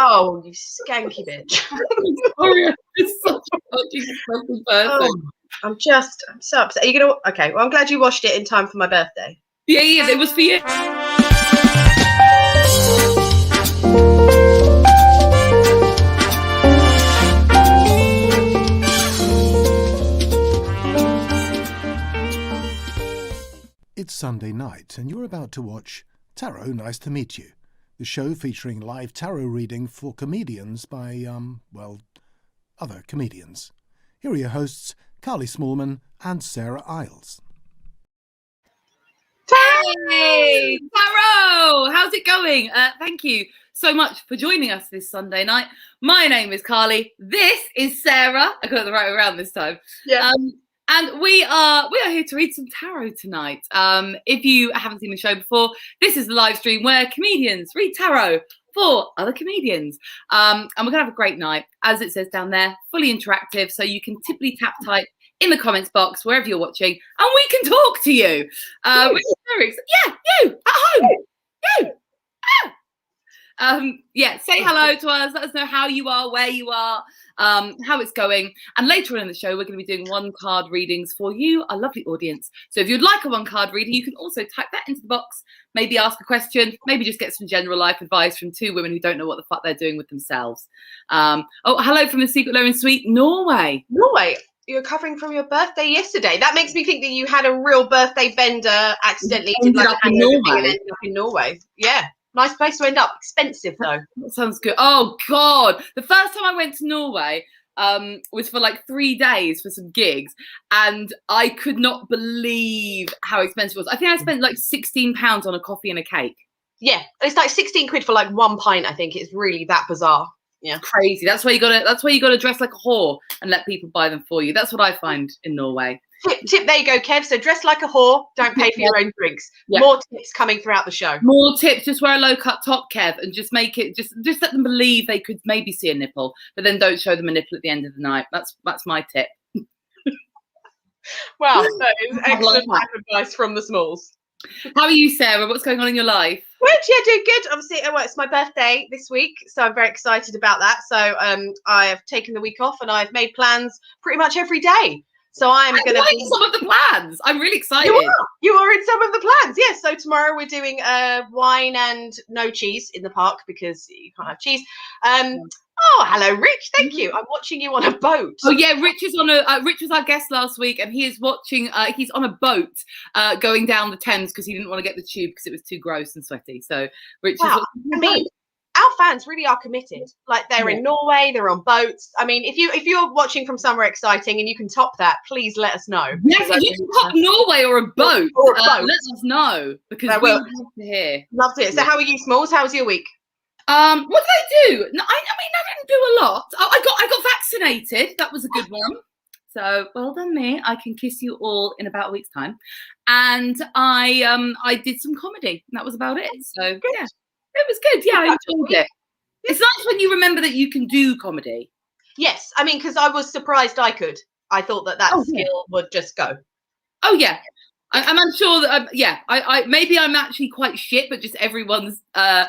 Oh, you skanky bitch. Sorry, I'm just such a fucking disgusting person. Oh, I'm so upset. Are you gonna? Okay, well, I'm glad you washed it in time for my birthday. Yeah, he is. It was for you. It's Sunday night and you're about to watch Tarot Nice to Meet You, the show featuring live tarot reading for comedians by, other comedians. Here are your hosts, Carly Smallman and Sarah Iles. Hey, Tarot! How's it going? Thank you so much for joining us this Sunday night. My name is Carly. This is Sarah. I got it the right way around this time. Yeah. And we are here to read some tarot tonight. If you haven't seen the show before, this is a live stream where comedians read tarot for other comedians. And we're going to have a great night. As it says down there, fully interactive. So you can tipply tap type in the comments box, wherever you're watching, and we can talk to you. Which is very exciting. Yeah, you, at home. You. Say hello to us. Let us know how you are, where you are, how it's going. And later on in the show, we're going to be doing one card readings for you, our lovely audience. So if you'd like a one card reading, you can also type that into the box, maybe ask a question, maybe just get some general life advice from two women who don't know what the fuck they're doing with themselves. Hello from the Secret Low and Sweet, Norway. Norway, you were covering from your birthday yesterday. That makes me think that you had a real birthday bender accidentally. Ended up in Norway. In Norway. Yeah. Nice place to end up. Expensive though. That sounds good. Oh God. The first time I went to Norway was for like 3 days for some gigs, and I could not believe how expensive it was. I think I spent like £16 on a coffee and a cake. Yeah. It's like 16 quid for like 1 pint, I think. It's really that bizarre. Yeah. Crazy. That's why you gotta dress like a whore and let people buy them for you. That's what I find in Norway. Tip, there you go, Kev. So dress like a whore, don't pay for your own drinks. Yeah. More tips coming throughout the show. More tips, just wear a low cut top, Kev, and just make it just let them believe they could maybe see a nipple, but then don't show them a nipple at the end of the night. That's my tip. Well, that is excellent advice from the Smalls. How are you, Sarah? What's going on in your life? Good, yeah, doing good. Obviously, it's my birthday this week, so I'm very excited about that. So I have taken the week off and I've made plans pretty much every day. So I'm going to be some of the plans. I'm really excited. You are in some of the plans. Yes. So tomorrow we're doing wine and no cheese in the park because you can't have cheese. Oh, hello, Rich. Thank you. I'm watching you on a boat. Oh yeah, Rich is on a. Rich was our guest last week, and he is watching. He's on a boat going down the Thames because he didn't want to get the tube because it was too gross and sweaty. So Rich is. Our fans really are committed. Like they're in Norway, they're on boats. I mean, if you're watching from somewhere exciting and you can top that, please let us know. Yes, if you can top Norway or a boat, let us know because we love to hear. Love to hear. So how are you, Smalls? How was your week? What did I do? No, I didn't do a lot. I got vaccinated. That was a good one. So well done me. I can kiss you all in about a week's time. And I did some comedy. That was about it. So good. Yeah. It was good. Yeah, I enjoyed it. It's nice when you remember that you can do comedy. Yes. I mean, because I was surprised I could. I thought that skill would just go. Oh, yeah. And I'm sure that, I maybe I'm actually quite shit, but just everyone's so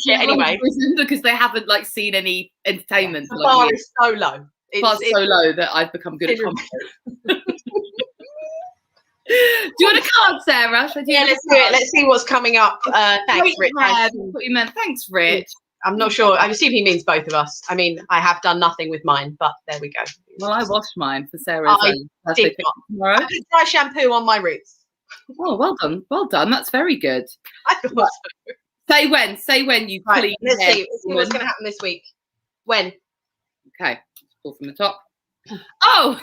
shit anyway. Because they haven't, like, seen any entertainment. The bar is so low. It's so low that I've become good at comedy. Do you want a card, Sarah? Let's do it. Let's see what's coming up. Thanks, Rich. Thanks, Rich. I'm not sure. I assume he means both of us. I mean, I have done nothing with mine, but there we go. Well, I washed mine for Sarah's. I did not. I put dry shampoo on my roots. Oh, well done. Well done. That's very good. I thought so. Say when, you right, clean. Let's see what's going to happen this week. When? Okay. Pull from the top. Oh!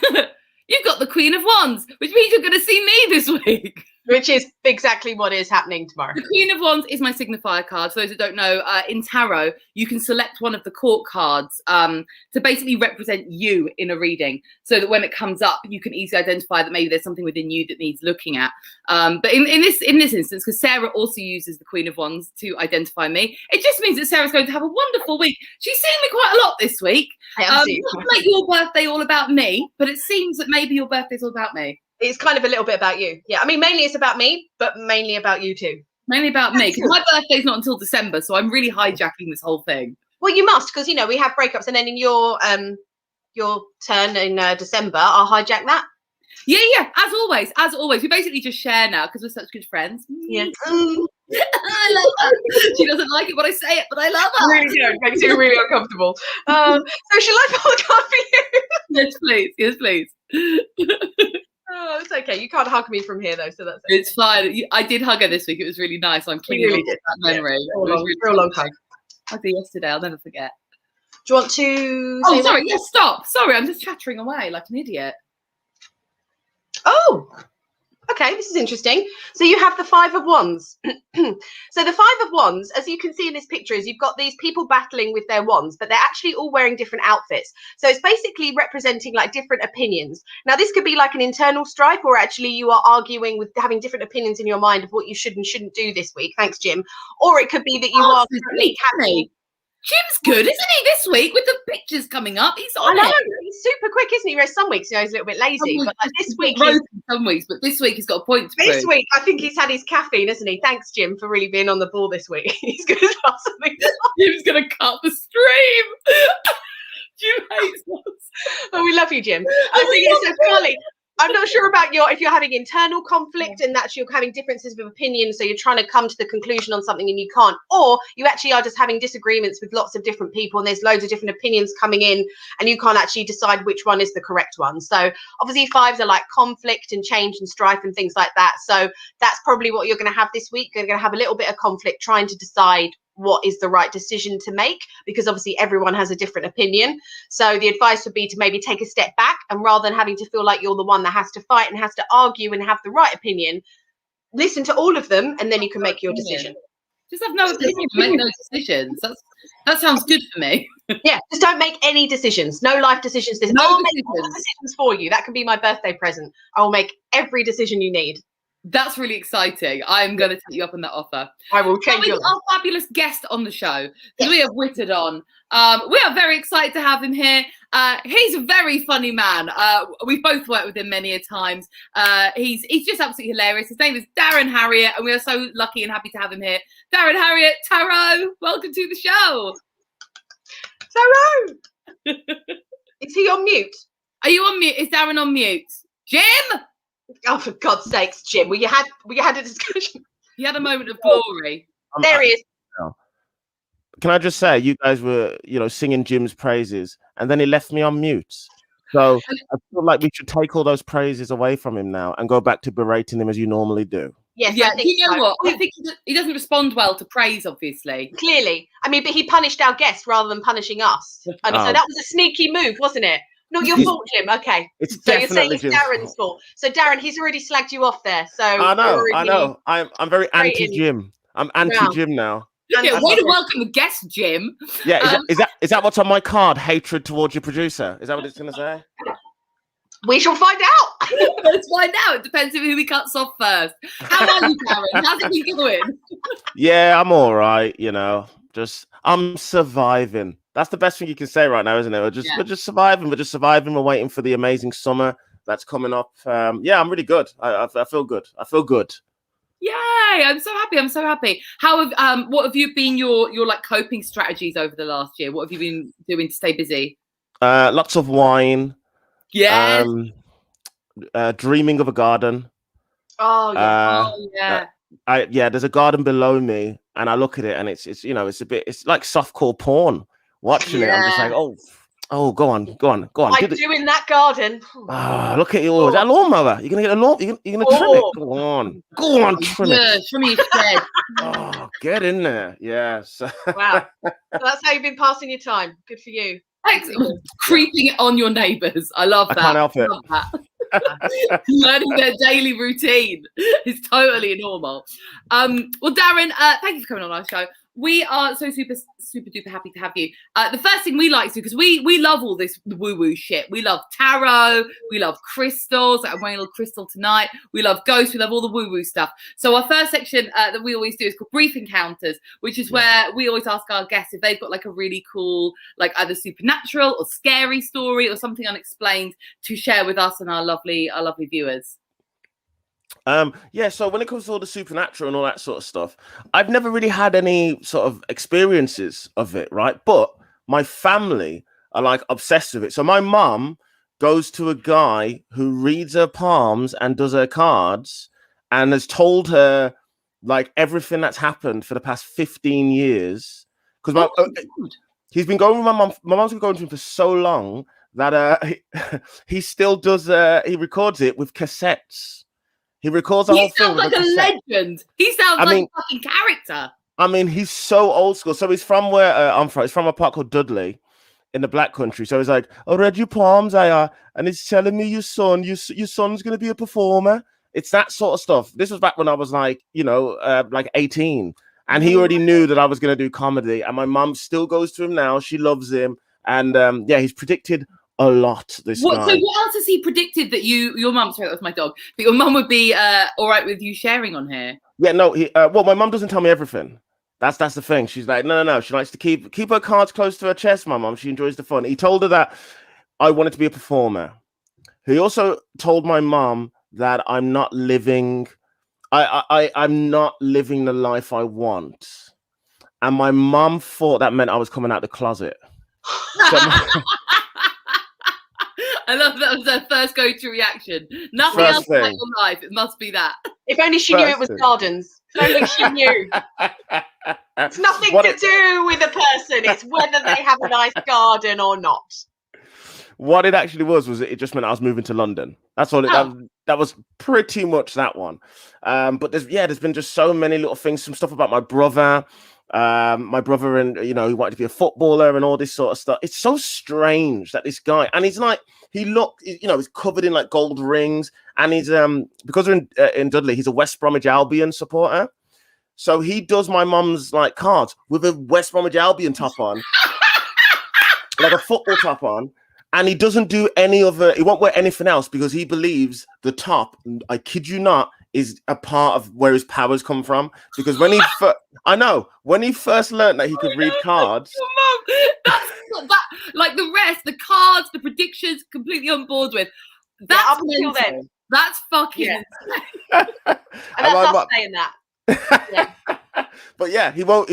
You've got the Queen of Wands, which means you're going to see me this week. Which is exactly what is happening tomorrow. The Queen of Wands is my signifier card. For those who don't know, in tarot, you can select one of the court cards to basically represent you in a reading, so that when it comes up, you can easily identify that maybe there's something within you that needs looking at. But in this instance, because Sarah also uses the Queen of Wands to identify me, it just means that Sarah's going to have a wonderful week. She's seen me quite a lot this week. Not to make your birthday all about me, but it seems that maybe your birthday's all about me. It's kind of a little bit about you. Yeah, I mean, mainly it's about me, but mainly about you too. Mainly about me, because my birthday's not until December, so I'm really hijacking this whole thing. Well, you must, because, you know, we have breakups, and then in your turn in December, I'll hijack that. Yeah, as always. We basically just share now because we're such good friends. Yeah. I love her. She doesn't like it when I say it, but I love her. Really don't. Makes you really uncomfortable. So shall I pull the card for you? Yes, please. Yes, please. Oh, it's okay. You can't hug me from here, though, so that's okay. It's fine. I did hug her this week. It was really nice. I'm clinging really on to that memory. Yeah, real long hug. I did yesterday. I'll never forget. Do you want to? Oh, sorry. Yes, stop. Sorry, I'm just chattering away like an idiot. Oh, okay. This is interesting. So you have the 5 of Wands. So the 5 of Wands, as you can see in this picture, is you've got these people battling with their wands, but they're actually all wearing different outfits. So it's basically representing like different opinions. Now, this could be like an internal strife, or actually you are arguing with having different opinions in your mind of what you should and shouldn't do this week. Thanks, Jim. Or it could be that you are currently having. Jim's good, isn't he, this week with the pictures coming up? He's on I know, it. he's super quick, isn't he? Whereas some weeks, you know, he's a little bit lazy. But like this week, some weeks, but this week he's got a point to this prove. week, I think he's had his caffeine, isn't he? Thanks, Jim, for really being on the ball this week. He's good as possibly. Jim's going to cut the stream. Jim hates us. Oh, we love you, Jim. So yeah, so Carly, I'm not sure about if you're having internal conflict and that's you're having differences of opinion, so you're trying to come to the conclusion on something and you can't, or you actually are just having disagreements with lots of different people and there's loads of different opinions coming in and you can't actually decide which one is the correct one. So obviously 5s are like conflict and change and strife and things like that. So that's probably what you're going to have this week. You're going to have a little bit of conflict trying to decide what is the right decision to make, because obviously everyone has a different opinion. So the advice would be to maybe take a step back, and rather than having to feel like you're the one that has to fight and has to argue and have the right opinion, listen to all of them and then you can make your decision. Just have no opinion, make no decisions. That sounds good for me. Yeah, just don't make any decisions. No life decisions. I'll make all the decisions for you. That can be my birthday present. I will make every decision you need. That's really exciting. I'm going to take you up on that offer. I will change your life. Our fabulous guest on the show, because we have Whitted on. We are very excited to have him here. He's a very funny man. We've both worked with him many a times. He's just absolutely hilarious. His name is Darren Harriott, and we are so lucky and happy to have him here. Darren Harriott, Tarot, welcome to the show. Tarot! Is he on mute? Are you on mute? Is Darren on mute? Jim? Oh, for God's sakes, Jim. We had a discussion. He had a moment of glory. There he is. Can I just say, you guys were, singing Jim's praises, and then he left me on mute. So I feel like we should take all those praises away from him now and go back to berating him as you normally do. Yes, yeah, you know what? I think he doesn't respond well to praise, obviously. Clearly. I mean, but he punished our guest rather than punishing us. So that was a sneaky move, wasn't it? Not your fault, Jim. Okay. It's so you're saying it's Darren's fault. So Darren, he's already slagged you off there. So I know. I'm very anti-Jim. I'm anti-Jim now. Yeah, way to welcome the guest, Jim. Yeah, is that what's on my card? Hatred towards your producer. Is that what it's going to say? We shall find out. Let's find out. It depends on who he cuts off first. How are you, Darren? How's it been going? Yeah, I'm all right. I'm surviving. That's the best thing you can say right now, isn't it? We're just surviving. We're waiting for the amazing summer that's coming up. Yeah, I'm really good. I feel good. Yay! I'm so happy. How have what have you been your like coping strategies over the last year? What have you been doing to stay busy? Lots of wine. Yes. Dreaming of a garden. Oh yeah. There's a garden below me, and I look at it, and it's like softcore porn. Watching it, I'm just like, oh, go on. I'm doing that garden. Look at you. Is that a lawnmower? You're gonna get a lawn. You're gonna trim it. Go on, trim it. Trim your shed. Oh, get in there. Yes. Wow. So that's how you've been passing your time. Good for you. Excellent. Creeping on your neighbours. I love that. I can't help it. Love that. Learning their daily routine is totally normal. Well, Darren, thank you for coming on our show. We are so super duper happy to have you. The first thing we like to do, because we love all this woo shit. We love tarot. We love crystals. I'm wearing a little crystal tonight. We love ghosts. We love all the woo stuff. So our first section that we always do is called Brief Encounters, which is where we always ask our guests if they've got like a really cool, like either supernatural or scary story or something unexplained to share with us and our lovely viewers. Yeah, so when it comes to all the supernatural and all that sort of stuff, I've never really had any sort of experiences of it, right? But my family are like obsessed with it. So my mum goes to a guy who reads her palms and does her cards and has told her like everything that's happened for the past 15 years. Because he's been going with my mum. My mum's been going to him for so long that he still does. He records it with cassettes. He records the whole thing. He sounds like a legend. He sounds like a fucking character. I mean, he's so old school. So he's from where I'm from. He's from a part called Dudley in the Black Country. So he's like, I read your palms, and he's telling me your son's going to be a performer. It's that sort of stuff. This was back when I was like, like 18. And he already knew that I was going to do comedy. And my mum still goes to him now. She loves him. And yeah, he's predicted a lot. Guy. So what else has he predicted that your mum? Sorry, that was my dog. But your mum would be all right with you sharing on here. Yeah, no. Well, my mum doesn't tell me everything. That's the thing. She's like, no. She likes to keep her cards close to her chest. My mum. She enjoys the fun. He told her that I wanted to be a performer. He also told my mum that I'm not living. I'm not living the life I want. And my mum thought that meant I was coming out the closet. I love that was her first go-to reaction. Nothing else about your life. It must be that. If only she knew it was gardens. If only she knew. It's nothing to do with a person. It's whether they have a nice garden or not. What it actually was it just meant I was moving to London. That's all. That was pretty much that one. But there's been just so many little things. Some stuff about my brother. And he wanted to be a footballer and all this sort of stuff. It's so strange that this guy, and he's like, he's covered in like gold rings, and he's because we're in Dudley, he's a West Bromwich Albion supporter, so he does my mum's like cards with a West Bromwich Albion top on, like a football top on, and he doesn't do he won't wear anything else because he believes the top, I kid you not, is a part of where his powers come from. Because when he first learned that he could read cards, like the rest, the cards, the predictions, completely on board with. That's up until then. That's fucking insane. And that's us saying that. Yeah. But yeah, he won't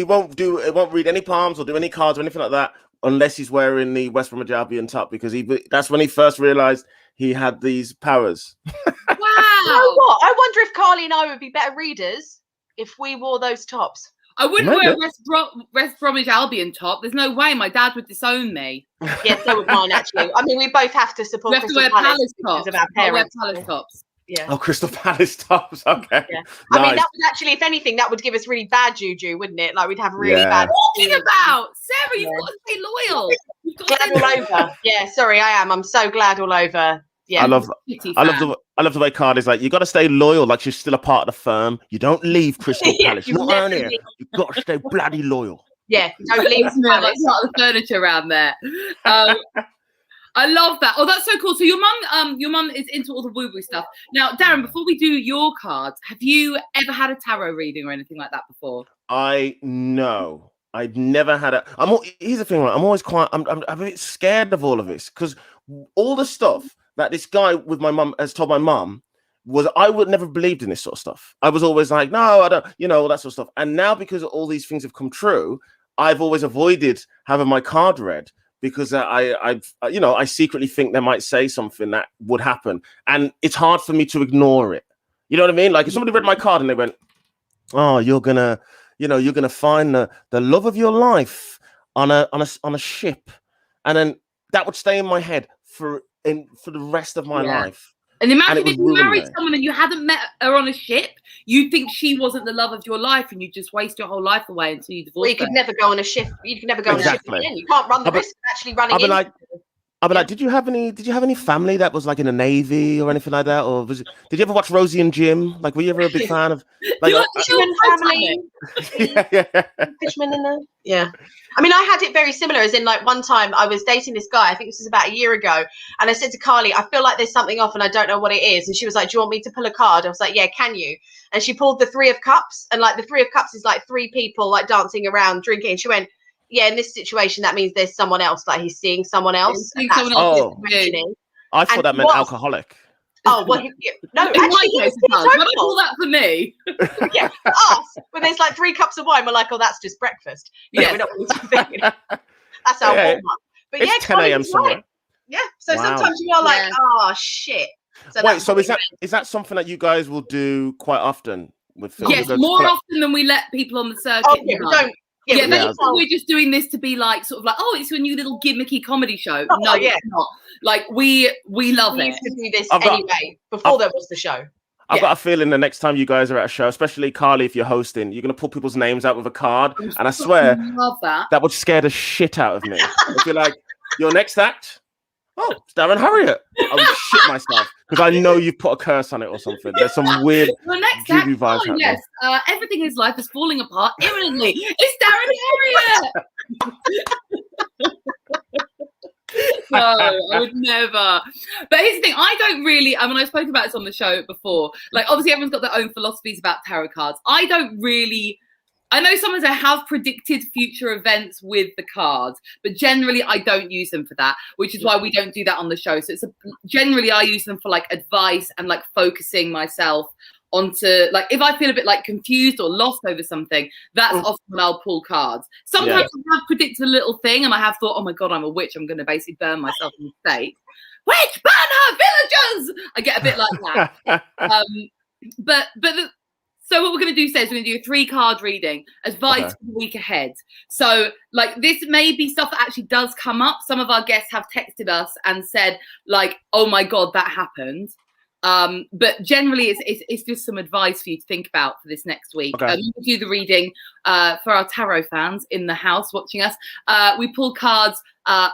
read any palms or do any cards or anything like that unless he's wearing the West Bromwich Albion top, because that's when he first realized he had these powers. Wow. You know what? I wonder if Carly and I would be better readers if we wore those tops. I wouldn't wear a West Bromwich Albion top. There's no way. My dad would disown me. Yeah, so would mine, actually. I mean, we both have to support Crystal Palace tops of our parents. Wear Palace tops. Yeah. Oh, Crystal Palace tops. Okay. Yeah. Nice. I mean, that would actually, if anything, that would give us really bad juju, wouldn't it? Like, we'd have really bad. Talking about Sarah, you've got to stay loyal. Glad all over. Yeah, sorry, I am. I'm so glad all over. Yeah. I love the way Carly's like, you got to stay loyal, like she's still a part of the firm. You don't leave Crystal Palace. You're not on here. You got to stay bloody loyal. Yeah, don't leave like the furniture around there. I love that. Oh, that's so cool. So your mum is into all the woo-woo stuff. Now, Darren, before we do your cards, have you ever had a tarot reading or anything like that before? No. I've never had here's the thing, right? I'm always I'm a bit scared of all of this because all the stuff that this guy with my mum has told my mum was, I would never believed in this sort of stuff. I was always like, no, I don't, all that sort of stuff. And now, because all these things have come true, I've always avoided having my card read because I secretly think they might say something that would happen, and it's hard for me to ignore it. You know what I mean? Like if somebody read my card and they went, "Oh, you're gonna find the love of your life on a ship," and then that would stay in my head for the rest of my life. And imagine if you married someone and you hadn't met her on a ship, you'd think she wasn't the love of your life, and you just waste your whole life away until you divorce. Well, you could never go on a ship. You could never go on a ship again. You can't run the risk of actually running into. I'll be like, did you have any family that was like in the Navy or anything like that? Or did you ever watch Rosie and Jim? Like, were you ever a big fan of like Fishman family? Fishman in there? Yeah. I mean, I had it very similar, as in like one time I was dating this guy, I think this was about a year ago, and I said to Carly, I feel like there's something off and I don't know what it is. And she was like, do you want me to pull a card? I was like, yeah, can you? And she pulled the Three of Cups, and like the Three of Cups is like three people like dancing around drinking. And she went, yeah, in this situation, that means there's someone else, like he's seeing someone else. I thought that meant alcoholic. Oh, well, no, In my actually, case, yes, it does. When I call that for me. Yeah, us, when there's like 3 cups of wine, we're like, oh, that's just breakfast. Yeah, we're not really thinking. That's our warm up. But it's 10 a.m. somewhere. Right. Yeah, so Wow. sometimes you are like, oh, shit. So wait, so is that something that you guys will do quite often with films? Yes, more often than we let people on the circuit. Oh, yeah, we don't. Yeah, we're just doing this to be like sort of like, oh, it's your new little gimmicky comedy show. Oh, no, it's not. Like we love it. We used to do this anyway before there was the show. I've got a feeling the next time you guys are at a show, especially Carly, if you're hosting, you're gonna pull people's names out with a card, and I swear that would scare the shit out of me. If you're like, your next act. Oh, it's Darren Harriott. I would shit myself because I know you've put a curse on it or something. There's some weird juju vibes happening. Yes, everything in his life is falling apart imminently. It's Darren Harriott. No, I would never. But here's the thing, I don't really, I mean, I spoke about this on the show before. Like, obviously, everyone's got their own philosophies about tarot cards. I don't really. I know sometimes I have predicted future events with the cards, but generally I don't use them for that, which is why we don't do that on the show. So generally I use them for like advice and like focusing myself onto, like, if I feel a bit like confused or lost over something, that's often when I'll pull cards. Sometimes I have predicted a little thing and I have thought, oh my God, I'm a witch. I'm going to basically burn myself in the stake. Witch, burn her, villagers! I get a bit like that. So what we're going to do is we're going to do a 3-card reading, advice for the week ahead. So like this may be stuff that actually does come up. Some of our guests have texted us and said like, oh my God, that happened. But generally it's just some advice for you to think about for this next week. We do the reading for our tarot fans in the house watching us. We pull cards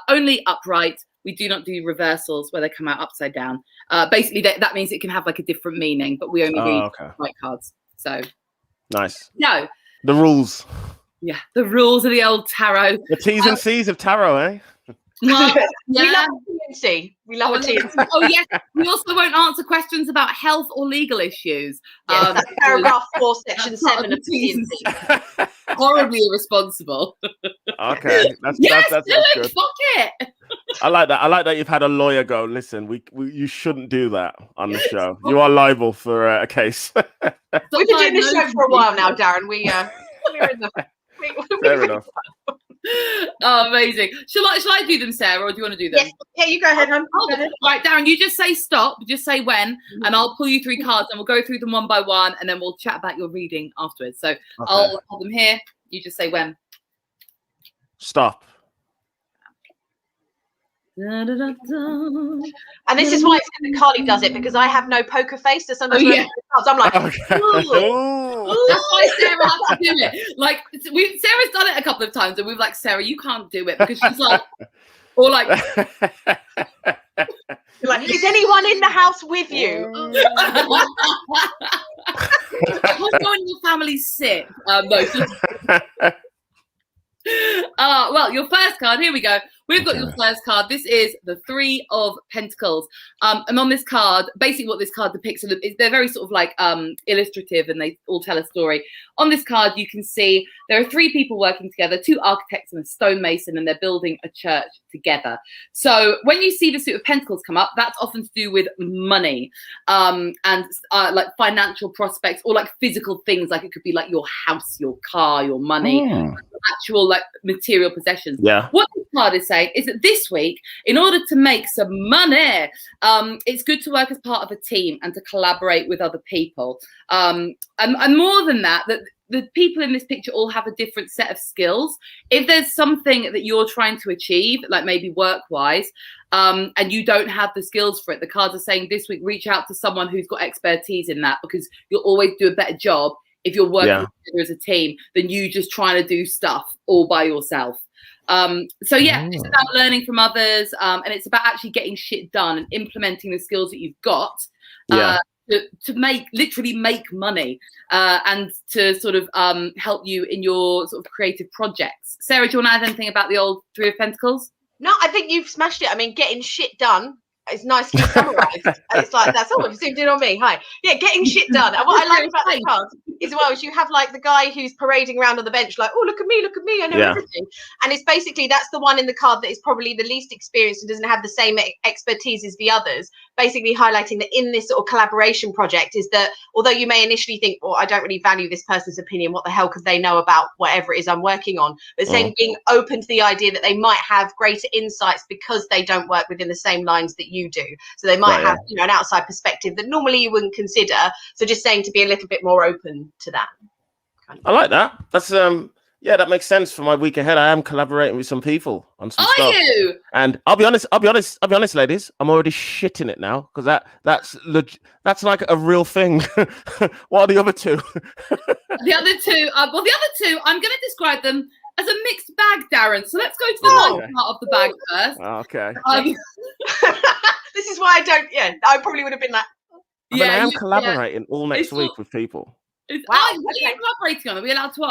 only upright. We do not do reversals where they come out upside down. Basically that means it can have like a different meaning, but we only read upright cards. So nice. No. The rules. Yeah, the rules of the old tarot. The T's and C's of tarot, eh? Well, we love a TNC. We love a TNC. Oh yes. We also won't answer questions about health or legal issues. Yes, that's paragraph 4, section 7 of TNC. Horribly irresponsible. Okay, that's good. Fuck it. I like that. I like that you've had a lawyer go, listen, you shouldn't do that on the show. You are liable for a case. We've been doing this show for a while now, Darren. We're in the... Fair enough. Oh, amazing. Shall I do them, Sarah, or do you want to do them? Yes. Yeah, you go ahead, hon. Right, Darren, you just say stop, just say when, and I'll pull you 3 cards and we'll go through them one by one and then we'll chat about your reading afterwards. So I'll hold them here. You just say when. Stop. Da, da, da, da. And this is why it's good that Carly does it, because I have no poker face. So sometimes I'm like, okay. That's why Sarah has to do it. Like Sarah's done it a couple of times, and we've like, Sarah, you can't do it because she's like, or like, like, is anyone in the house with you? What's going in your family sick? Well, your first card, here we go. We've got your first card. This is the 3 of Pentacles. And on this card, basically what this card depicts, they're very sort of like illustrative and they all tell a story. On this card, you can see there are 3 people working together, 2 architects and a stonemason, and they're building a church together. So when you see the Suit of Pentacles come up, that's often to do with money and like financial prospects or like physical things. Like it could be like your house, your car, your money, actual like material possessions. Yeah. What this card is saying is that this week, in order to make some money, it's good to work as part of a team and to collaborate with other people. And more than that, that the people in this picture all have a different set of skills. If there's something that you're trying to achieve, like maybe work-wise, and you don't have the skills for it, the cards are saying this week, reach out to someone who's got expertise in that, because you'll always do a better job if you're working together as a team than you just trying to do stuff all by yourself. It's about learning from others, and it's about actually getting shit done and implementing the skills that you've got to literally make money and to sort of help you in your sort of creative projects. Sarah, do you want to add anything about the old 3 of Pentacles? No, I think you've smashed it. I mean, getting shit done is nicely summarized. It's like, that's all. You've zoomed in on me. Hi. Yeah, getting shit done. And what I like about the cards, as well is you have like the guy who's parading around on the bench like, oh, look at me, I know everything. And it's basically, that's the one in the card that is probably the least experienced and doesn't have the same expertise as the others, basically highlighting that in this sort of collaboration project is that although you may initially think, well, I don't really value this person's opinion, what the hell could they know about whatever it is I'm working on, but saying being open to the idea that they might have greater insights because they don't work within the same lines that you do, so they might have an outside perspective that normally you wouldn't consider. So just saying to be a little bit more open to that. I like that. That's that makes sense for my week ahead. I am collaborating with some people on some stuff. Are you? And I'll be honest, ladies. I'm already shitting it now because that's like a real thing. What are the other two? The other two, I'm going to describe them as a mixed bag, Darren. So let's go to the nice part of the bag first. Okay. This is why I don't. Yeah, I probably would have been like. I am collaborating all next week with people. What are you collaborating on? Are we allowed to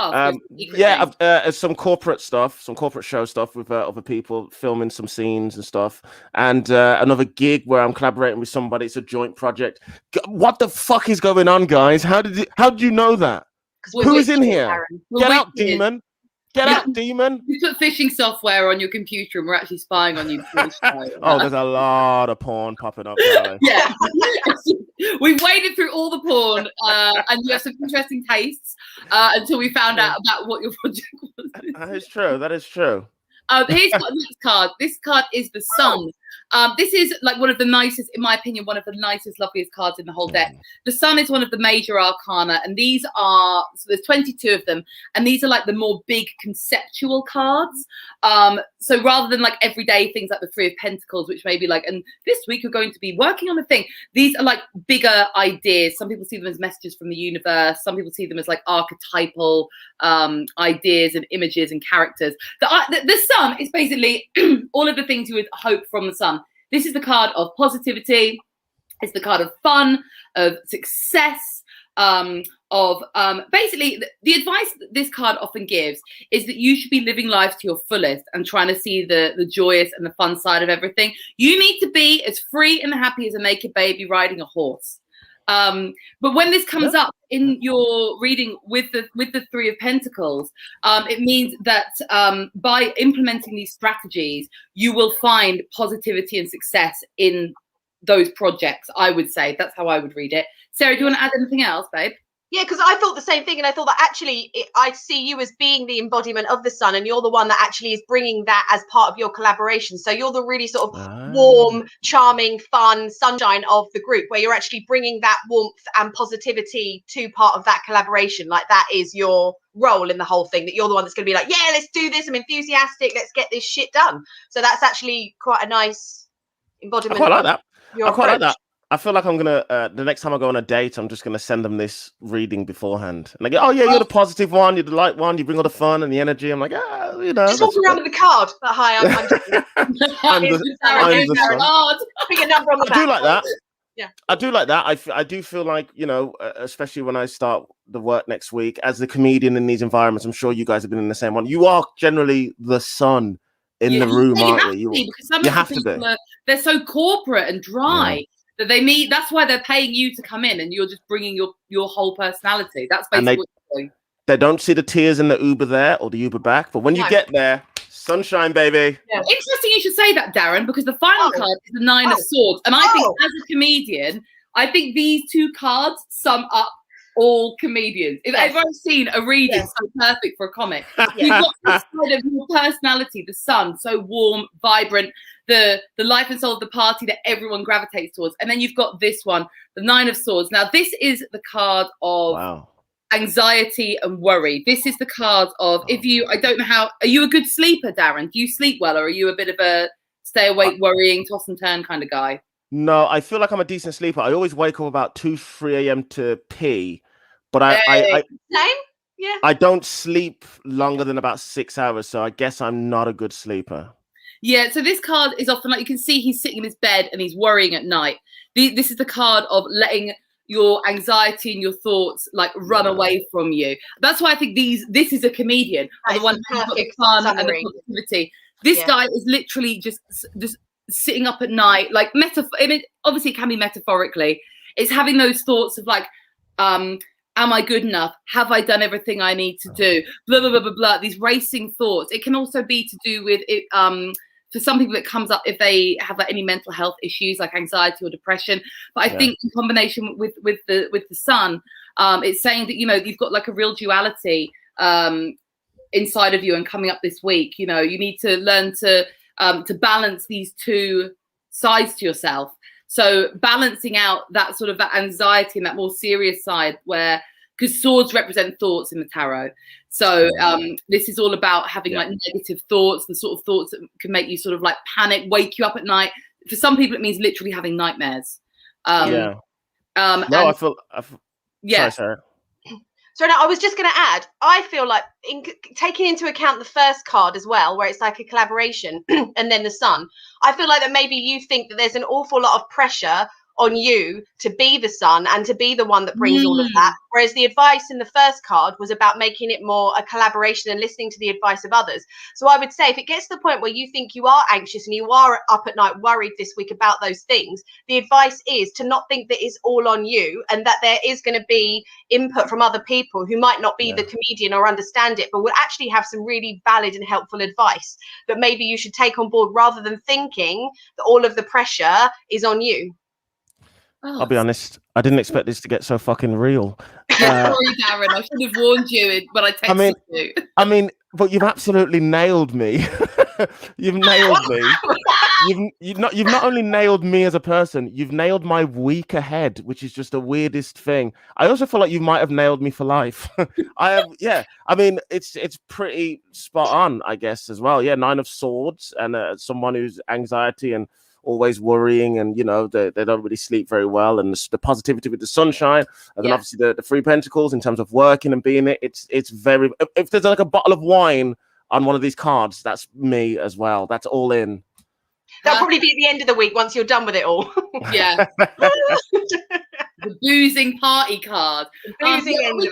ask? Some corporate stuff, some corporate show stuff with other people, filming some scenes and stuff, and another gig where I'm collaborating with somebody. It's a joint project. What the fuck is going on, guys? How did you know that? Who is in here? Get out, demon! Get out, demon! You put phishing software on your computer, and we're actually spying on you. Oh, there's a lot of porn popping up. Yeah, we've waded through all the porn, and you have some interesting tastes until we found out about what your project was. That is true. Here's got the next card. This card is the Sun. This is like one of the nicest, in my opinion, one of the nicest, loveliest cards in the whole deck. The Sun is one of the major arcana, and these are, so there's 22 of them, and these are like the more big conceptual cards. So rather than like everyday things like the Three of Pentacles, which may be like, and this week you're going to be working on a thing. These are like bigger ideas. Some people see them as messages from the universe. Some people see them as like archetypal ideas and images and characters. The Sun is basically all of the things you would hope from the Sun. This is the card of positivity. It's the card of fun, of success, of basically the advice that this card often gives is that you should be living life to your fullest and trying to see the joyous and the fun side of everything. You need to be as free and happy as a naked baby riding a horse. But when this comes up in your reading with the Three of Pentacles, it means that by implementing these strategies, you will find positivity and success in those projects. I would say that's how I would read it. Sarah, do you want to add anything else, babe? Yeah, because I thought the same thing, and I thought that actually I see you as being the embodiment of the Sun, and you're the one that actually is bringing that as part of your collaboration. So you're the really sort of warm, charming, fun sunshine of the group, where you're actually bringing that warmth and positivity to part of that collaboration. Like that is your role in the whole thing, that you're the one that's going to be like, yeah, let's do this. I'm enthusiastic. Let's get this shit done. So that's actually quite a nice embodiment. I quite like that. I quite like that. I feel like I'm gonna the next time I go on a date, I'm just gonna send them this reading beforehand, and they go, "Oh yeah, you're the positive one, you're the light one, you bring all the fun and the energy." I'm like, just walk around with the card. But hi, I'm the Sun. Bring a number on the back. I do like that. Yeah, I do like that. I do feel like, especially when I start the work next week as the comedian in these environments. I'm sure you guys have been in the same one. You are generally the sun in the room, aren't you? Because some of the people they're so corporate and dry. That that's why they're paying you to come in, and you're just bringing your whole personality. That's basically what you're doing. They don't see the tears in the Uber there or the Uber back, but when you get there, sunshine, baby. Yeah. Interesting you should say that, Darren, because the final card is the Nine of Swords, and I think as a comedian, I think these two cards sum up all comedians. If everyone's seen a reading so perfect for a comic, you've got this side of your personality, the Sun, so warm, vibrant, the life and soul of the party that everyone gravitates towards. And then you've got this one, the Nine of Swords. Now, this is the card of anxiety and worry. This is the card of I don't know how, are you a good sleeper, Darren? Do you sleep well, or are you a bit of a stay awake, worrying, toss and turn kind of guy? No, I feel like I'm a decent sleeper. I always wake up about 2-3 a.m. to pee, but I don't sleep longer than about 6 hours, so I guess I'm not a good sleeper. Yeah, so this card is often like, you can see he's sitting in his bed and he's worrying at night. This is the card of letting your anxiety and your thoughts like run away from you. That's why I think this is a comedian. The one who's got the fun and the positivity. This guy is literally just sitting up at night, like obviously it can be metaphorically. It's having those thoughts of like, Am I good enough? Have I done everything I need to do? Blah, blah, blah, blah, blah. These racing thoughts. It can also be to do with it. For some people, it comes up if they have like any mental health issues, like anxiety or depression. But I think in combination with the sun, it's saying that, you know, you've got like a real duality inside of you and coming up this week. You know, you need to learn to balance these two sides to yourself. So balancing out that sort of that anxiety and that more serious side, where, because swords represent thoughts in the tarot. So this is all about having like negative thoughts, the sort of thoughts that can make you sort of like panic, wake you up at night. For some people, it means literally having nightmares. No, I feel yeah. Sorry. So now I was just going to add, I feel like taking into account the first card as well, where it's like a collaboration, and then the sun, I feel like that maybe you think that there's an awful lot of pressure on you to be the sun and to be the one that brings all of that. Whereas the advice in the first card was about making it more a collaboration and listening to the advice of others. So I would say if it gets to the point where you think you are anxious and you are up at night worried this week about those things, the advice is to not think that it's all on you, and that there is going to be input from other people who might not be the comedian or understand it, but will actually have some really valid and helpful advice that maybe you should take on board, rather than thinking that all of the pressure is on you. I'll be honest, I didn't expect this to get so fucking real. Sorry, Darren, I should have warned you when I texted you. I mean, but you've absolutely nailed me. You've nailed me. You've not only nailed me as a person, you've nailed my week ahead, which is just the weirdest thing. I also feel like you might have nailed me for life. I mean, it's pretty spot on, I guess, as well. Yeah, 9 of Swords, and someone who's anxiety and always worrying, and you know they don't really sleep very well, and the positivity with the sunshine, and then obviously the 3 Pentacles in terms of working and being it. It's very, if there's like a bottle of wine on one of these cards, that's me as well. That's all in. That'll probably be at the end of the week once you're done with it all. Yeah. The boozing party card. We didn't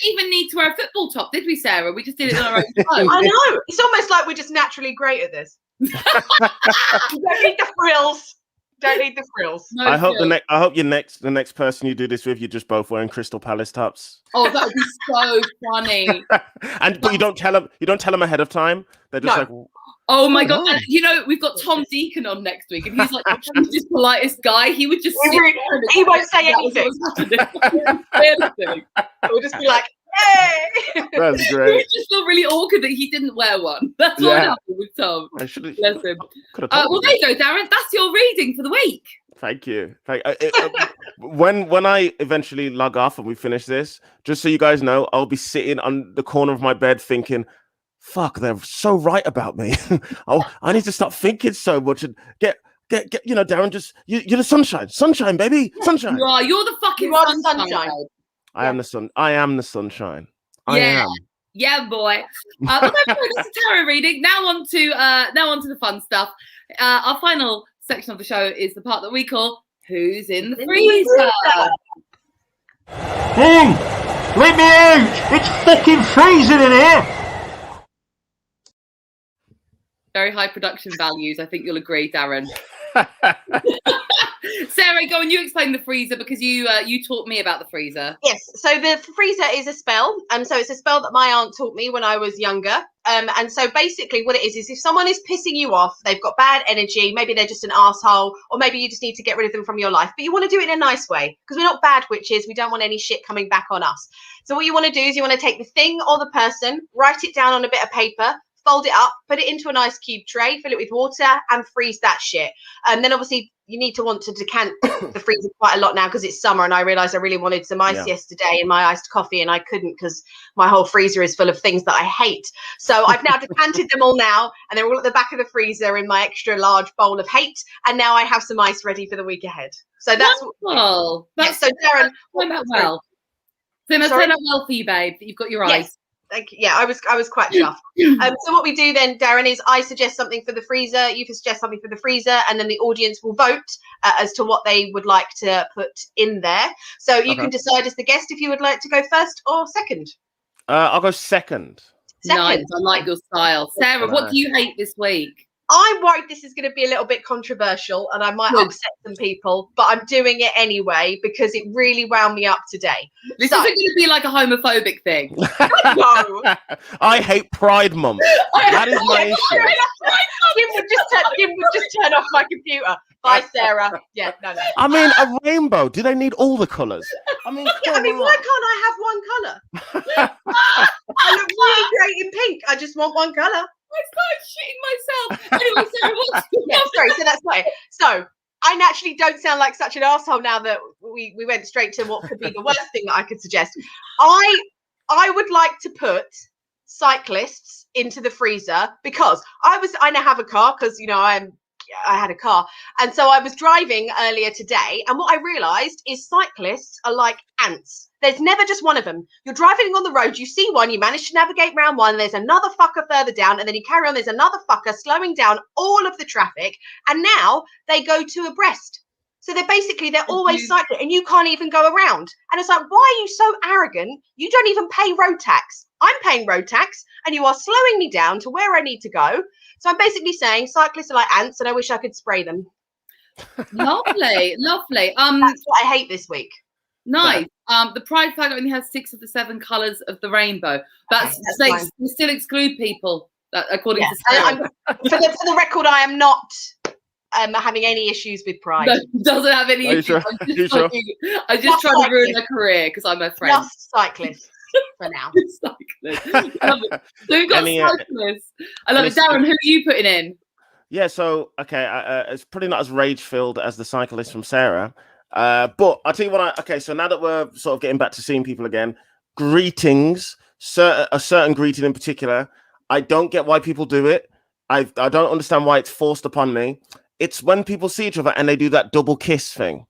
even need to wear a football top, did we, Sarah? We just did it on our own time. I know. It's almost like we're just naturally great at this. You don't need the frills. Don't need the frills. No I hope frills. the next person you do this with, you're just both wearing Crystal Palace tops. Oh, that would be so funny. But you don't tell them ahead of time. They're just like, oh my god! And, you know, we've got Tom Deacon on next week, and he's like the most politest guy. He would just he won't say anything. We'll just be like, hey. That's great. We just feel really awkward that he didn't wear one. That's what happened with Tom. I should have. Bless him. Well, there you go, Darren. That's your reading for the week. Thank you. When I eventually log off and we finish this, just so you guys know, I'll be sitting on the corner of my bed thinking, fuck, they're so right about me. I need to stop thinking so much and get you know, Darren, just you're the sunshine, baby, sunshine. You're the fucking sunshine. I am the sun. I am the sunshine. I am. Yeah, boy. Well, this is tarot reading. Now on to the fun stuff. Our final section of the show is the part that we call "Who's in the Freezer?" Hey, let me out! It's fucking freezing in here. Very high production values. I think you'll agree, Darren. Sarah, go on. You explain the freezer, because you taught me about the freezer. Yes. So the freezer is a spell, so it's a spell that my aunt taught me when I was younger. And so basically, what it is if someone is pissing you off, they've got bad energy, maybe they're just an asshole, or maybe you just need to get rid of them from your life, but you want to do it in a nice way, because we're not bad witches. We don't want any shit coming back on us. So what you want to do is you want to take the thing or the person, write it down on a bit of paper, fold it up, put it into an ice cube tray, fill it with water, and freeze that shit. And then obviously you need to want to decant the freezer quite a lot now, because it's summer, and I realized I really wanted some ice yesterday in my iced coffee, and I couldn't because my whole freezer is full of things that I hate. So I've now decanted them all now, and they're all at the back of the freezer in my extra large bowl of hate, and now I have some ice ready for the week ahead. So that's wonderful. So Darren, turned out well. So it must turn out well for you, babe, that you've got your ice. Thank you. Yeah, I was quite chuffed. So what we do then, Darren, is I suggest something for the freezer, you suggest something for the freezer, and then the audience will vote as to what they would like to put in there. So you can decide as the guest if you would like to go first or second. I'll go second. Nice. I like your style. Sarah, what do you hate this week? I'm worried this is going to be a little bit controversial and I might upset some people, but I'm doing it anyway because it really wound me up today. This isn't going to be like a homophobic thing. No. I hate Pride Month. That is my issue. Jim would just turn off my computer. Bye, Sarah. Yeah, no. I mean, a rainbow. Do they need all the colours? I mean, why can't I have one colour? I look really great in pink. I just want one colour. I started shitting myself. Anyway, Sarah, what's sorry, so that's not it. So I naturally don't sound like such an asshole now that we went straight to what could be the worst thing that I could suggest. I would like to put cyclists into the freezer because I now have a car because I had a car, and so I was driving earlier today, and what I realized is cyclists are like ants. There's never just one of them. You're driving on the road, you see one, you manage to navigate round one, there's another fucker further down, and then you carry on, there's another fucker slowing down all of the traffic, and now they go to abreast. So they're always cycling, and you can't even go around. And it's like, why are you so arrogant? You don't even pay road tax. I'm paying road tax, and you are slowing me down to where I need to go. So I'm basically saying cyclists are like ants, and I wish I could spray them. Lovely. That's what I hate this week. Nice. The pride flag only has 6 of the 7 colours of the rainbow. That's they still exclude people, according to Sarah. For the record, I am not having any issues with pride. No, doesn't have any issues. Sure? I'm just trying to ruin their career because I'm a friend. Just cyclists for now. Cyclists. So we've got cyclists. I love it. Darren, who are you putting in? Yeah, so it's probably not as rage-filled as the cyclist from Sarah. But I'll tell you what, so now that we're sort of getting back to seeing people again, greetings, a certain greeting in particular, I don't get why people do it. I don't understand why it's forced upon me. It's when people see each other and they do that double kiss thing.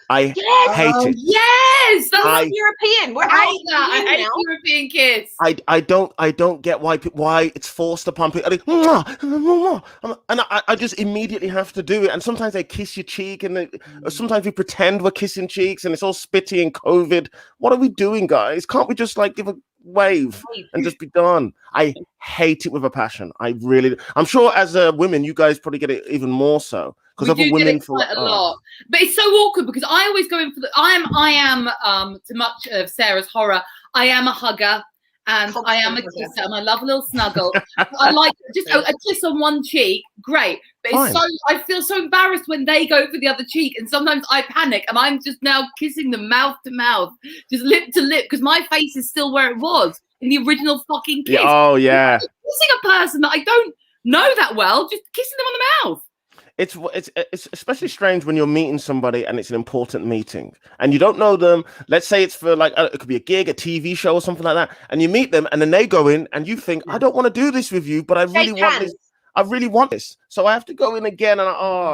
I hate it. Yes, that's European. We're I hate that. I hate European kiss. I don't get why it's forced upon people. And I just immediately have to do it. And sometimes they kiss your cheek, and sometimes we pretend we're kissing cheeks, and it's all spitty and COVID. What are we doing, guys? Can't we just give a wave and just be done? I hate it with a passion. I'm sure as women, you guys probably get it even more so. Because other women quite a lot, but it's so awkward because I always go in for the. I am to much of Sarah's horror. I am a hugger and I am a kisser, and I love a little snuggle. I like just a kiss on one cheek, great. But it's I feel so embarrassed when they go for the other cheek, and sometimes I panic, and I'm just now kissing them mouth to mouth, just lip to lip, because my face is still where it was in the original fucking kiss. Oh yeah, kissing a person that I don't know that well, just kissing them on the mouth. It's especially strange when you're meeting somebody and it's an important meeting and you don't know them. Let's say it's for it could be a gig, a TV show or something like that. And you meet them and then they go in and you think, I don't want to do this with you, but I really want this. I really want this. So I have to go in again. And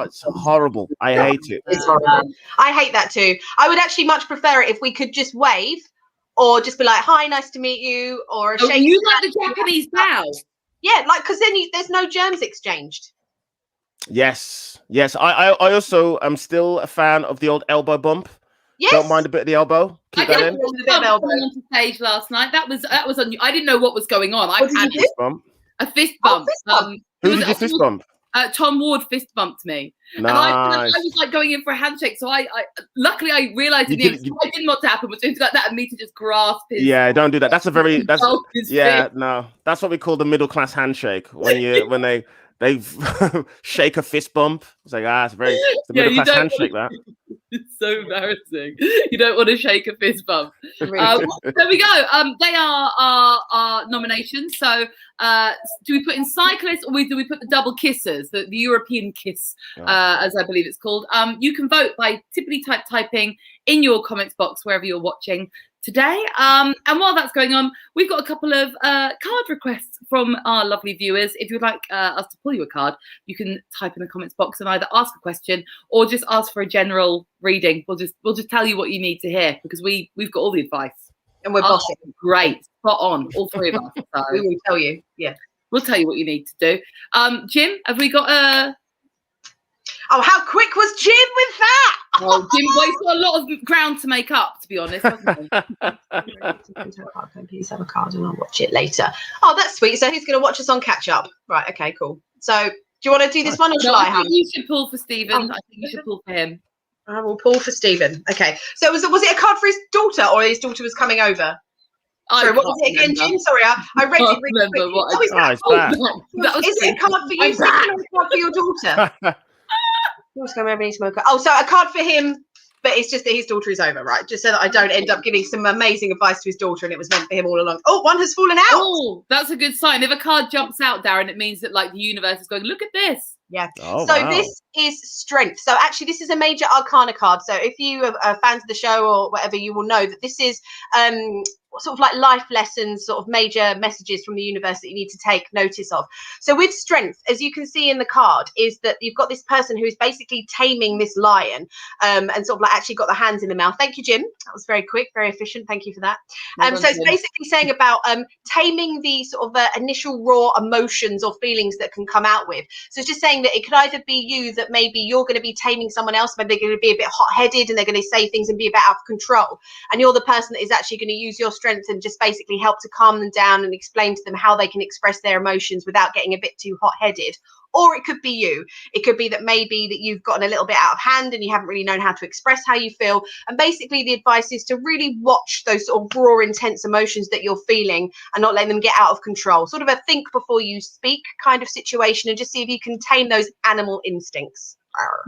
it's horrible. I hate it. It's horrible. I hate that too. I would actually much prefer it if we could just wave or just be like, hi, nice to meet you. Or shake you like the Japanese bow? Yeah, because then there's no germs exchanged. Yes. I also am still a fan of the old elbow bump. Yes. Don't mind a bit of the elbow. Keep that in. A bit of elbow on stage last night. That was on. I didn't know what was going on. I had fist bump. A fist bump. Who did you fist bump? Tom Ward fist bumped me. Nice. And I was going in for a handshake. So I luckily I realized I didn't want to happen was to like that and me to just grasp his. Yeah, don't do that. That's that's what we call the middle class handshake when they shake a fist bump. It's like, it's a middle class handshake, that. It's so embarrassing. You don't want to shake a fist bump. There we go. They are our nominations. So do we put in cyclists or do we put the double kissers, the European kiss, as I believe it's called? You can vote by typically typing in your comments box wherever you're watching today. And while that's going on, we've got a couple of card requests from our lovely viewers. If you'd like us to pull you a card, you can type in the comments box and either ask a question or just ask for a general reading. We'll just tell you what you need to hear because we've got all the advice. And we're bossing. Great. Spot on. All three of us. So we will tell you. Yeah. We'll tell you what you need to do. Jim, have we got a... Oh, how quick was Jim with that? Oh, Jim, he's got a lot of ground to make up, to be honest, hasn't he? Please have a card and I'll watch it later. Oh, that's sweet. So who's going to watch us on catch up? Right. Okay, cool. So Do you want to do this one or shall I? I think you should pull for Stephen. I think you should pull for him. I will pull for Stephen. Okay. So was it a card for his daughter, or his daughter was coming over? Sorry, what was it again, Jim? Sorry, I read it really quickly. Is it a card for you, Stephen, or a card for your daughter? Who's going to have any smoker? Oh, so a card for him, but it's just that his daughter is over, right? Just so that I don't end up giving some amazing advice to his daughter and it was meant for him all along. Oh, one has fallen out. Oh, that's a good sign. If a card jumps out, Darren, it means that like the universe is going, look at this. Yeah. Oh, so wow. this is strength. So actually, this is a major arcana card. So if you are fans of the show or whatever, you will know that this is sort of like life lessons, sort of major messages from the universe that you need to take notice of. So with strength, as you can see in the card, is that you've got this person who's basically taming this lion and sort of like actually got the hands in the mouth. Thank you, Jim. That was very quick, very efficient. Thank you for that. So it's basically saying about taming the sort of initial raw emotions or feelings that can come out with. So it's just saying that it could either be you, that maybe you're going to be taming someone else, maybe they're going to be a bit hot-headed and they're going to say things and be a bit out of control. And you're the person that is actually going to use your strength and just basically help to calm them down and explain to them how they can express their emotions without getting a bit too hot-headed. Or it could be you. It could be that maybe that you've gotten a little bit out of hand and you haven't really known how to express how you feel. And basically the advice is to really watch those sort of raw, intense emotions that you're feeling and not letting them get out of control. Sort of a think before you speak kind of situation, and just see if you can tame those animal instincts.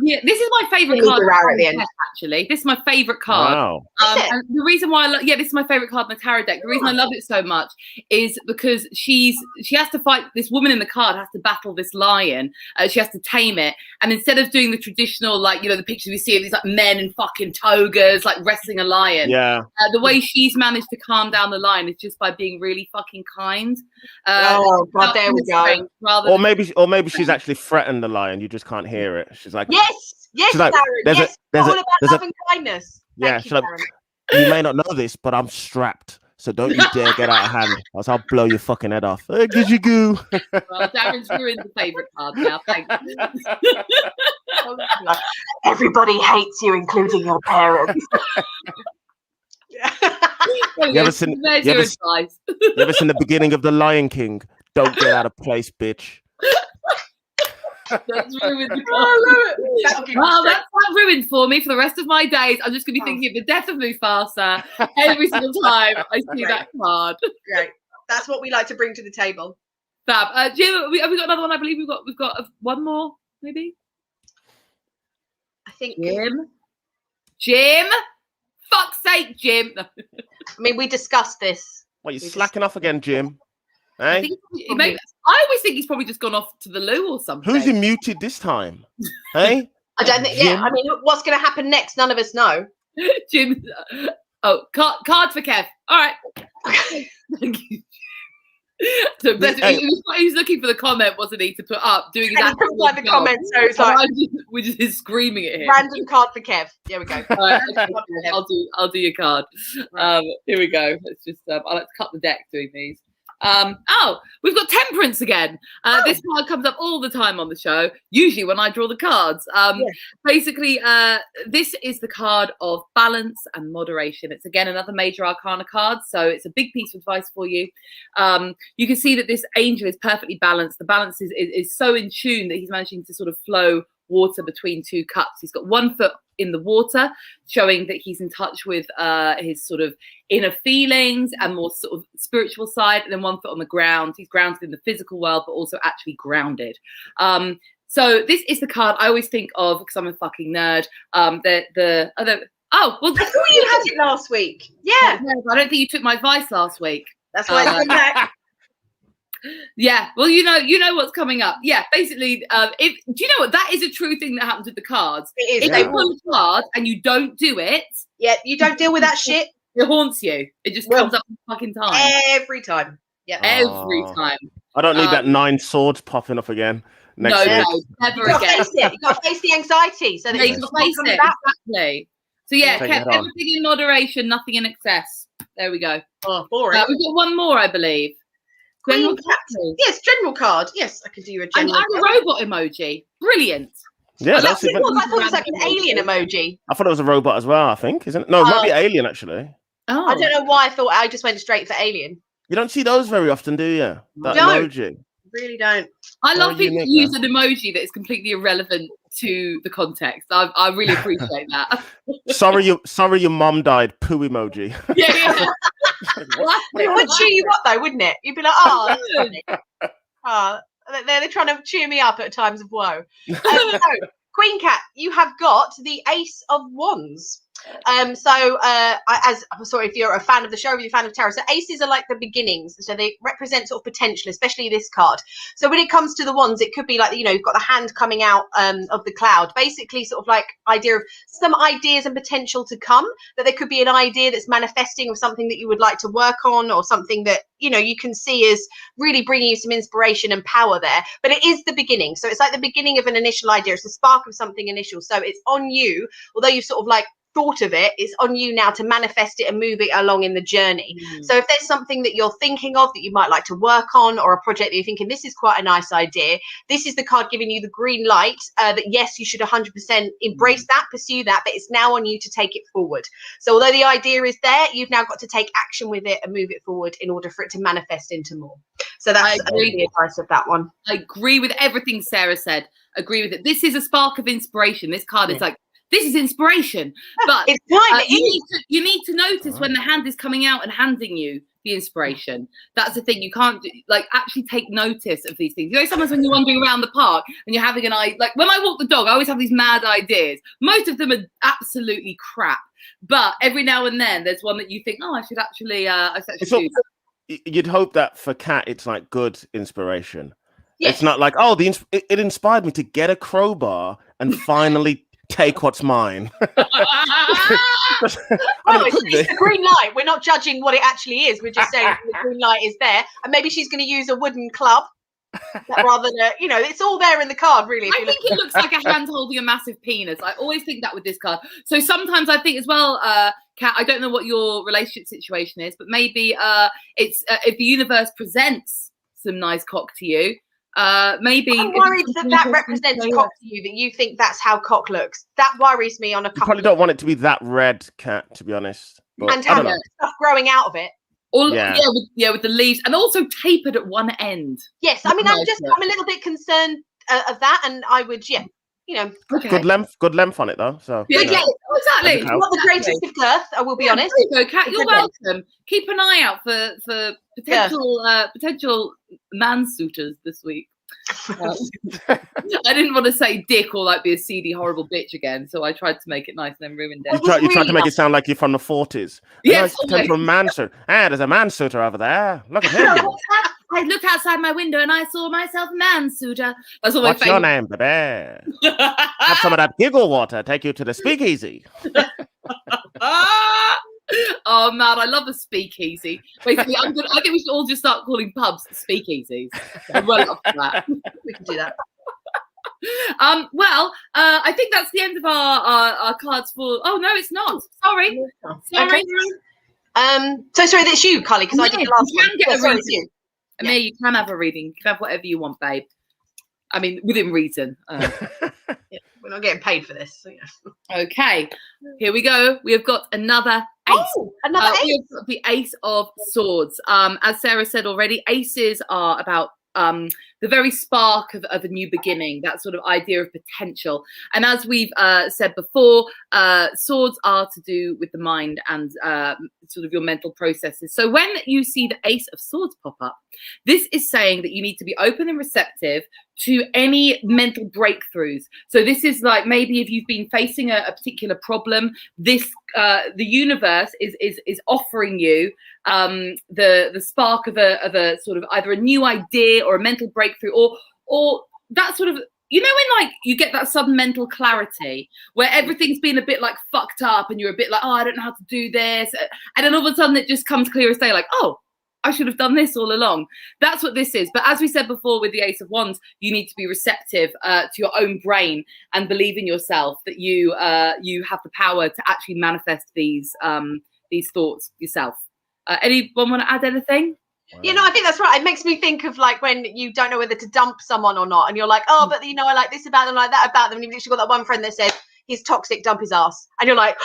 Yeah, this is my favourite card at the end. Actually, this is my favourite card. Wow. And the reason why this is my favourite card in the tarot deck. The reason I love it so much is because she has to fight, this woman in the card has to battle this lion. She has to tame it, and instead of doing the traditional, like, you know, the pictures we see of these like men in fucking togas like wrestling a lion, the way she's managed to calm down the lion is just by being really fucking kind. Oh God, there we go. Or maybe she's actually threatened the lion. You just can't hear it. She's like, yes, like, Darren. There's all about love and kindness. Yeah, Thank you, like, you may not know this, but I'm strapped, so don't you dare get out of hand, or else I'll blow your fucking head off. Hey, did you go? Well, Darren's ruined the favourite card now. Thanks. Everybody hates you, including your parents. You ever seen the beginning of The Lion King? Don't get out of place, bitch. That's ruined the card. Well, that's ruined for me for the rest of my days. I'm just going to be thinking of the death of Mufasa every single time I see that card. Great. That's what we like to bring to the table. Fab. Jim, have we got another one? I believe we've got one more, maybe. I think Jim. Fuck's sake, Jim. I mean, we discussed this. What, you slacking off again, Jim? Hey? I always think he's probably just gone off to the loo or something. Who's he muted this time? Hey? I don't think. Yeah, I mean, what's going to happen next? None of us know. Jim. Card for Kev. All right. Thank you. So he was looking for the comment, wasn't he, to put up doing his actual like the comment, so it's like we're just screaming at him. Random card for Kev. Here we go. Right, I'll do your card. Here we go. Let's just I like to cut the deck doing these. We've got temperance again. This card comes up all the time on the show, usually when I draw the cards. Basically, this is the card of balance and moderation. It's again another major arcana card, so it's a big piece of advice for you. You can see that this angel is perfectly balanced. The balance is so in tune that he's managing to sort of flow water between two cups. He's got 1 foot in the water, showing that he's in touch with his sort of inner feelings and more sort of spiritual side, and then 1 foot on the ground. He's grounded in the physical world, but also actually grounded. So this is the card I always think of, because I'm a fucking nerd. I thought you had it last week. Yeah. I don't think you took my advice last week. That's why it's back. Yeah, well, you know what's coming up. Yeah, basically, do you know what? That is a true thing that happens with the cards. It is. If you pull a card and you don't do it, you don't deal with that shit. It haunts you. It just comes up fucking time. Every time. Yeah. Every time. I don't need that 9 swords popping up again. Next week. No, never again. You got to face the anxiety, so that you can face it. Exactly. So yeah, kept everything in moderation, nothing in excess. There we go. Oh, boring. We've got one more, I believe. General yes, general card. Yes, I can do you a general and a robot emoji. Brilliant. Yeah, I thought it was like an alien emoji. I thought it was a robot as well, I think, isn't it? No, it might be alien, actually. Oh. I don't know why I thought I just went straight for alien. You don't see those very often, do you? That emoji. Really don't. I love people who use an emoji that is completely irrelevant to the context. I really appreciate that. Sorry, your mom died. Poo emoji. Yeah. It would cheer you up though, wouldn't it? You'd be like, oh, that's funny. Oh, they're trying to cheer me up at times of woe. So, Queen Cat, you have got the Ace of Wands. If you're a fan of the show, if you're a fan of tarot, so aces are like the beginnings, so they represent sort of potential, especially this card. So when it comes to the wands, it could be like, you've got the hand coming out of the cloud, basically sort of like idea of some ideas and potential to come, that there could be an idea that's manifesting of something that you would like to work on, or something that you can see as really bringing you some inspiration and power there. But it is the beginning, so it's like the beginning of an initial idea. It's the spark of something initial, so it's on you, although you've sort of like thought of it, it's on you now to manifest it and move it along in the journey. So if there's something that you're thinking of that you might like to work on, or a project that you're thinking this is quite a nice idea, this is the card giving you the green light, that yes, you should 100% embrace that, pursue that, but it's now on you to take it forward. So although the idea is there, you've now got to take action with it and move it forward in order for it to manifest into more. So that's the advice of that one. I agree with everything Sarah said. Agree with it. This is a spark of inspiration. This card is like, this is inspiration, but it's time. You need to notice when the hand is coming out and handing you the inspiration. That's the thing. You can't actually take notice of these things. Sometimes when you're wandering around the park and you're having like when I walk the dog, I always have these mad ideas. Most of them are absolutely crap, but every now and then there's one that you think, oh, I should actually do that. You'd hope that for Kat, it's like good inspiration. Yes. It's not like, oh, it inspired me to get a crowbar and finally take what's mine. It's the green light. We're not judging what it actually is. We're just saying the green light is there, and maybe she's going to use a wooden club rather than it's all there in the card, really. I think it looks like a hand holding a massive penis. I always think that with this card. So sometimes I think as well, Kat, I don't know what your relationship situation is, but maybe it's if the universe presents some nice cock to you, maybe I'm worried that represents cock to you, that you think that's how cock looks. That worries me on a couple. You probably don't want it to be that red, Cat, to be honest. But and have stuff growing out of it. With the leaves, and also tapered at one end. Yes, I mean, I'm a little bit concerned of that, and I would, Okay. Good length on it though. So exactly. Not the greatest of girth, I will be honest. There you go, Kat. You're welcome. Keep an eye out for potential man-suitors this week. I didn't want to say dick or like be a seedy, horrible bitch again, so I tried to make it nice and then ruined it. You tried to make it sound like you're from the 40s. Yes, potential man-suitor. There's a man-suitor over there. Look at him. I looked outside my window and I saw myself a man-suitor. That's what What's your name, baby? Have some of that giggle water. Take you to the speakeasy. Oh man, I love a speakeasy. Basically, I think we should all just start calling pubs speakeasies. I'm well up for that. We can do that. I think that's the end of our cards for. Oh no, it's not. Sorry. Okay. So sorry, that's you, Carly, because I did the last one. Get a reading. You. Yeah. You can have a reading. You can have whatever you want, babe. I mean, within reason. We're not getting paid for this. So Okay, here we go. We have got another ace. Oh, another ace. We have got the Ace of Swords. As Sarah said already, aces are about the very spark of a new beginning, that sort of idea of potential. And as we've said before, swords are to do with the mind and sort of your mental processes. So when you see the Ace of Swords pop up, this is saying that you need to be open and receptive to any mental breakthroughs. So this is like maybe if you've been facing a particular problem, this the universe is offering you the spark of a sort of either a new idea or a mental breakthrough or that sort of, when like you get that sudden mental clarity where everything's been a bit like fucked up and you're a bit like, oh, I don't know how to do this, and then all of a sudden it just comes clear as day, like, oh, I should have done this all along. That's what this is. But as we said before with the Ace of Wands, you need to be receptive to your own brain and believe in yourself that you have the power to actually manifest these thoughts yourself. Anyone want to add anything? Wow. I think that's right. It makes me think of like when you don't know whether to dump someone or not, and you're like, oh, but I like this about them, like that about them, and you've literally got that one friend that says he's toxic, dump his ass, and you're like,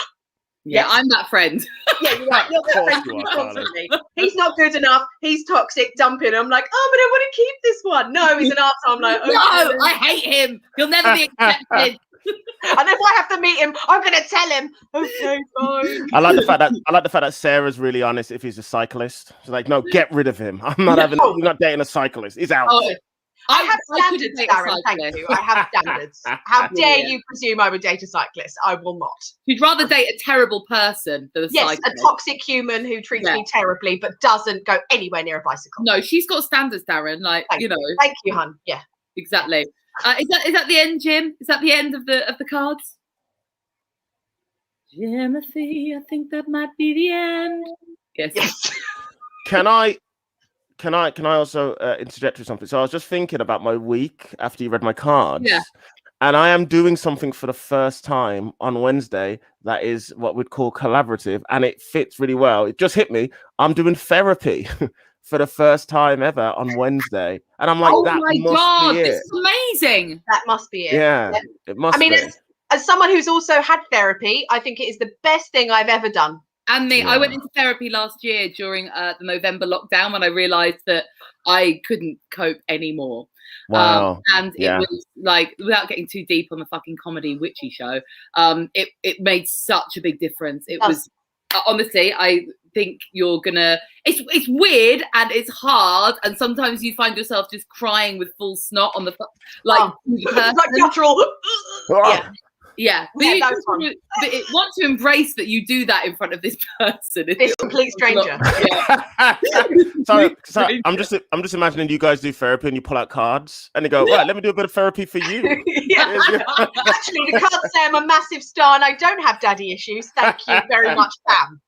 Yeah, I'm that friend. Yeah, you're right. You're that friend You are, constantly. He's not good enough. He's toxic. Dumping. I'm like, oh, but I want to keep this one. No, he's an arsehole. I'm like, okay. No, I hate him. He'll never be accepted. And if I have to meet him, I'm gonna tell him. Okay, fine. I like the fact that Sarah's really honest. If he's a cyclist, she's like, no, get rid of him. I'm not having. You're not dating a cyclist. He's out. Oh, I have standards, Darren. Thank you. I have standards. How dare you presume I would date a cyclist? I will not. You'd rather date a terrible person than a cyclist. Yes, a toxic human who treats me terribly but doesn't go anywhere near a bicycle. No, she's got standards, Darren. Like, Thank you know. Thank you, hun. Yeah. Exactly. Is that the end, Jim? Is that the end of the cards? Jimothy, I think that might be the end. Yes. Can I also interject with something? So I was just thinking about my week after you read my cards. Yeah. And I am doing something for the first time on Wednesday that is what we'd call collaborative, and it fits really well. It just hit me. I'm doing therapy for the first time ever on Wednesday. And I'm like, that must be it. This is amazing. That must be it. Yeah, it must be. As someone who's also had therapy, I think it is the best thing I've ever done. And I went into therapy last year during the November lockdown when I realised that I couldn't cope anymore. Wow. And it was like, without getting too deep on the fucking comedy witchy show, it made such a big difference. It was, honestly, I think you're gonna, it's weird and it's hard, and sometimes you find yourself just crying with full snot on the like natural. Yeah, but want to embrace that you do that in front of this person, this complete stranger. Sorry, I'm just imagining you guys do therapy and you pull out cards and they go, right, let me do a bit of therapy for you. Actually, the cards say I'm a massive star and I don't have daddy issues. Thank you very much, Pam.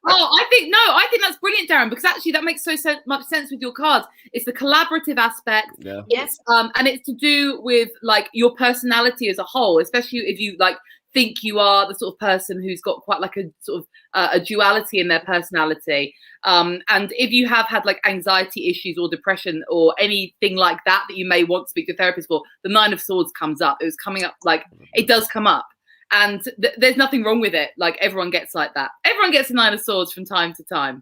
I think that's brilliant, Darren, because actually that makes so much sense with your cards. It's the collaborative aspect. Yes. And it's to do with like your personality as a whole, especially if you like think you are the sort of person who's got quite like a sort of a duality in their personality. And if you have had like anxiety issues or depression or anything like that you may want to speak to a therapist for, the 9 of Swords comes up. It was coming up, like it does come up. And there's nothing wrong with it. Like everyone gets like that. Everyone gets a 9 of Swords from time to time.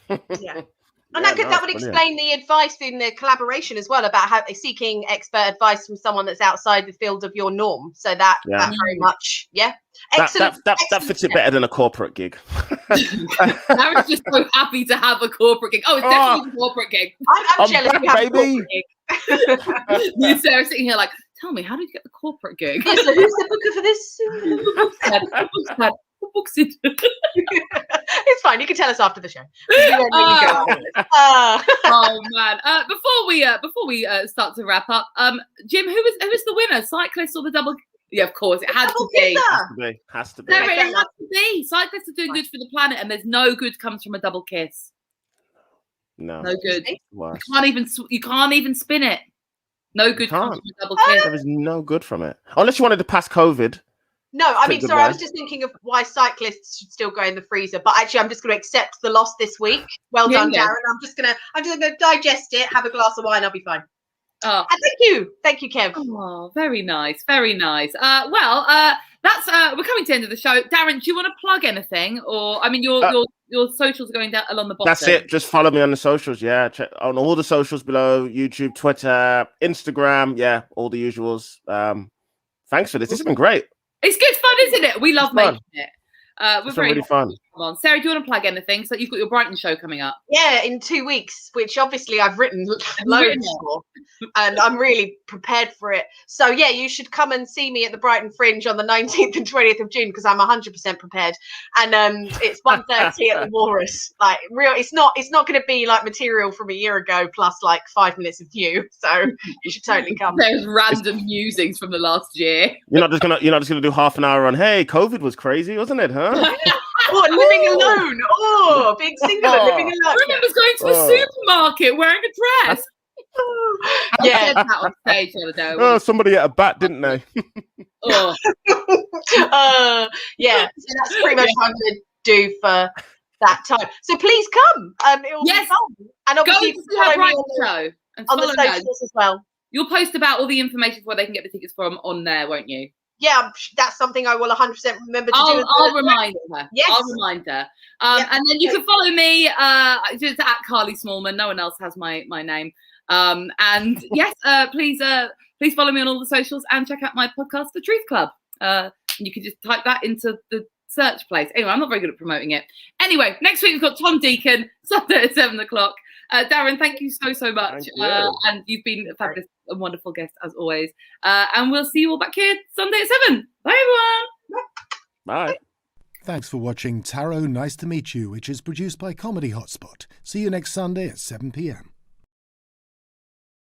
Yeah. And that would explain the advice in the collaboration as well about how seeking expert advice from someone that's outside the field of your norm. So that very much, excellent. That fits it better than a corporate gig. Darren's just so happy to have a corporate gig. Oh, it's definitely a corporate gig. I'm jealous you have a corporate gig. You, Sarah, sitting here like, tell me, how did you get the corporate gig? Yes, so who's the booker for this? Who books it? It's fine. You can tell us after the show. Oh man! Before we start to wrap up, Jim, who is the winner? Cyclist or the double? Yeah, of course, it had to be. Has to be. No, it has to be. Cyclists are doing good for the planet, and there's no good comes from a double kiss. No good. You can't even spin it. No good comes from a double kiss. There is no good from it, unless you wanted to pass COVID. No, I mean, sorry, I was just thinking of why cyclists should still go in the freezer. But actually, I'm just going to accept the loss this week. Well done, Darren. I'm just going to digest it, have a glass of wine, I'll be fine. Oh, thank you, Kev. Oh, very nice, very nice. That's we're coming to the end of the show. Darren, do you want to plug anything, or I mean, your socials are going down along the bottom. That's it. Just follow me on the socials. Yeah, check on all the socials below: YouTube, Twitter, Instagram. Yeah, all the usuals. Thanks for this. This has been great. It's good fun, isn't it? We love making it. We're very really fun. Come on, Sarah, do you want to plug anything? So you've got your Brighton show coming up. Yeah, in 2 weeks, which obviously I've written loads for, and I'm really prepared for it. So yeah, you should come and see me at the Brighton Fringe on the 19th and 20th of June because I'm 100% prepared. And it's 1:30 at the Walrus. Like it's not going to be like material from a year ago plus like 5 minutes of new. So you should totally come. There's random musings from the last year. You're not just gonna do half an hour on. Hey, COVID was crazy, wasn't it? Huh? Living alone. Oh, being single and living alone. I remember going to the supermarket wearing a dress. Yeah. I said that on stage the other day. Oh, somebody ate a bat, didn't they? Yeah. So that's pretty much what I'm going to do for that time. So please come. It'll be fun. And obviously, go to the Brighton show and on the socials as well. You'll post about all the information for where they can get the tickets from on there, won't you? yeah, that's something I will 100% remember to do. I'll remind her. Yes. I'll remind her. And then you can follow me just at Carly Smallman. No one else has my name. And yes, please follow me on all the socials and check out my podcast, The Truth Club. And you can just type that into the search place. Anyway, I'm not very good at promoting it. Anyway, next week we've got Tom Deacon, Sunday at 7 o'clock. Darren, thank you so much. And you've been a fabulous and wonderful guest as always. And we'll see you all back here Sunday at 7. Bye, everyone. Bye. Thanks for watching Tarot Nice to Meet You, which is produced by Comedy Hotspot. See you next Sunday at 7 p.m.